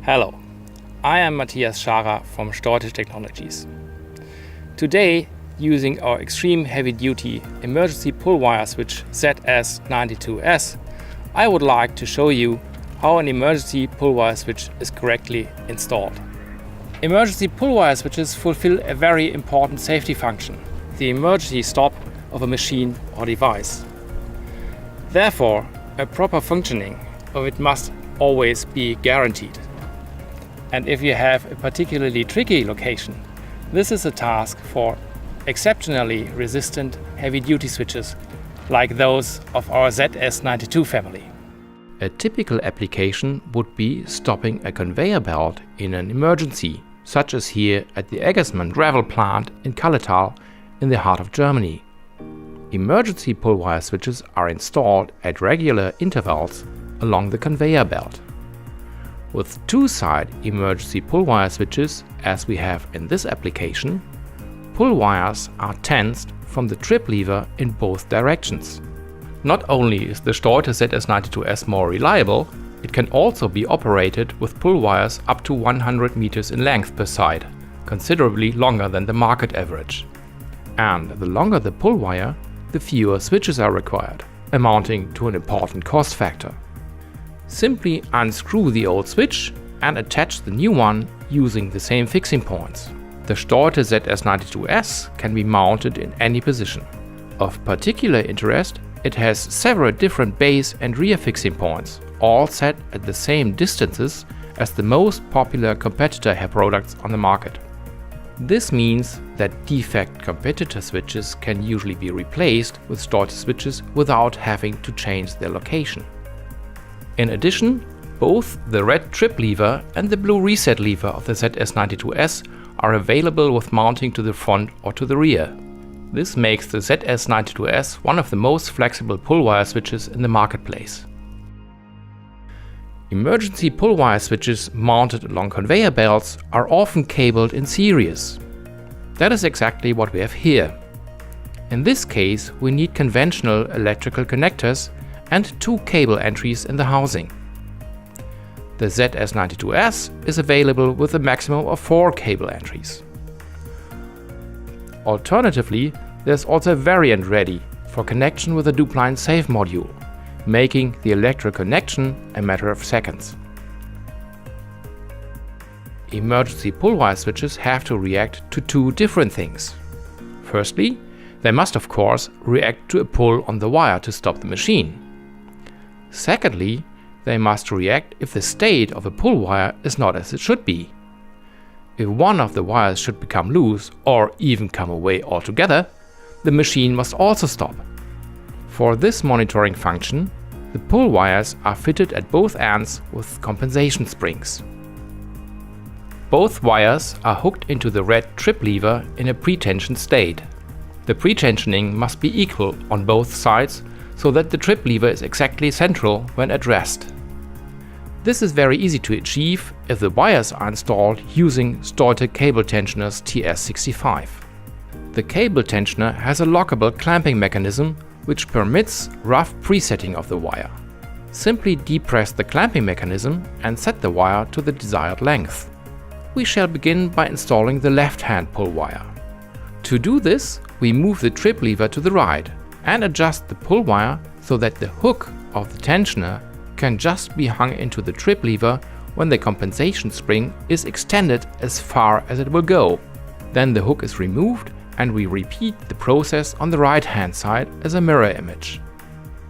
Hello, I am Matthias Scharer from Steute Technologies. Today, using our extreme heavy-duty emergency pull wire switch ZS92S, I would like to show you how an emergency pull wire switch is correctly installed. Emergency pull wire switches fulfill a very important safety function, the emergency stop of a machine or device. Therefore, a proper functioning of it must always be guaranteed. And if you have a particularly tricky location, this is a task for exceptionally resistant heavy-duty switches like those of our ZS92 family. A typical application would be stopping a conveyor belt in an emergency, such as here at the Eggersmann gravel plant in Kalletal in the heart of Germany. Emergency pull wire switches are installed at regular intervals along the conveyor belt. With two-side emergency pull wire switches, as we have in this application, pull wires are tensed from the trip lever in both directions. Not only is the Steute ZS92S more reliable, it can also be operated with pull wires up to 100 meters in length per side, considerably longer than the market average. And the longer the pull wire, the fewer switches are required, amounting to an important cost factor. Simply unscrew the old switch and attach the new one using the same fixing points. The Steute ZS92S can be mounted in any position. Of particular interest, it has several different base and rear fixing points, all set at the same distances as the most popular competitor hair products on the market. This means that defect competitor switches can usually be replaced with Steute switches without having to change their location. In addition, both the red trip lever and the blue reset lever of the ZS92S are available with mounting to the front or to the rear. This makes the ZS92S one of the most flexible pull wire switches in the marketplace. Emergency pull wire switches mounted along conveyor belts are often cabled in series. That is exactly what we have here. In this case, we need conventional electrical connectors and two cable entries in the housing. The ZS92S is available with a maximum of 4 cable entries. Alternatively, there's also a variant ready for connection with a dual-line safe module, making the electrical connection a matter of seconds. Emergency pull wire switches have to react to two different things. Firstly, they must of course react to a pull on the wire to stop the machine. Secondly, they must react if the state of a pull wire is not as it should be. If one of the wires should become loose or even come away altogether, the machine must also stop. For this monitoring function, the pull wires are fitted at both ends with compensation springs. Both wires are hooked into the red trip lever in a pre-tension state. The pre-tensioning must be equal on both sides so that the trip lever is exactly central when at rest. This is very easy to achieve if the wires are installed using Steute cable tensioners TS65. The cable tensioner has a lockable clamping mechanism which permits rough presetting of the wire. Simply depress the clamping mechanism and set the wire to the desired length. We shall begin by installing the left-hand pull wire. To do this, we move the trip lever to the right and adjust the pull wire so that the hook of the tensioner can just be hung into the trip lever when the compensation spring is extended as far as it will go. Then the hook is removed and we repeat the process on the right hand side as a mirror image.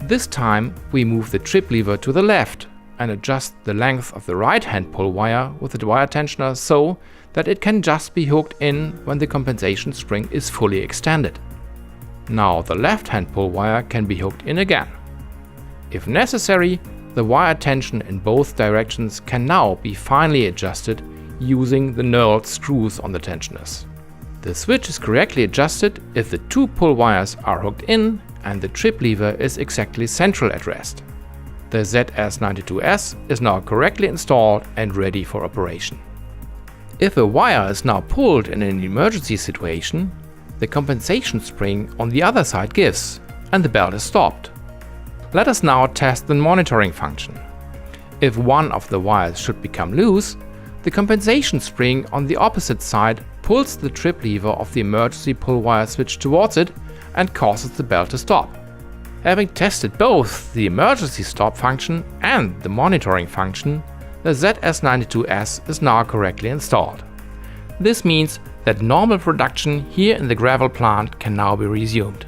This time we move the trip lever to the left and adjust the length of the right hand pull wire with the wire tensioner so that it can just be hooked in when the compensation spring is fully extended. Now the left-hand pull wire can be hooked in again. If necessary, the wire tension in both directions can now be finely adjusted using the knurled screws on the tensioners. The switch is correctly adjusted if the two pull wires are hooked in and the trip lever is exactly central at rest. The ZS92S is now correctly installed and ready for operation. If a wire is now pulled in an emergency situation, the compensation spring on the other side gives and the belt is stopped. Let us now test the monitoring function. If one of the wires should become loose, the compensation spring on the opposite side pulls the trip lever of the emergency pull wire switch towards it and causes the belt to stop. Having tested both the emergency stop function and the monitoring function, the ZS92S is now correctly installed. This means that normal production here in the gravel plant can now be resumed.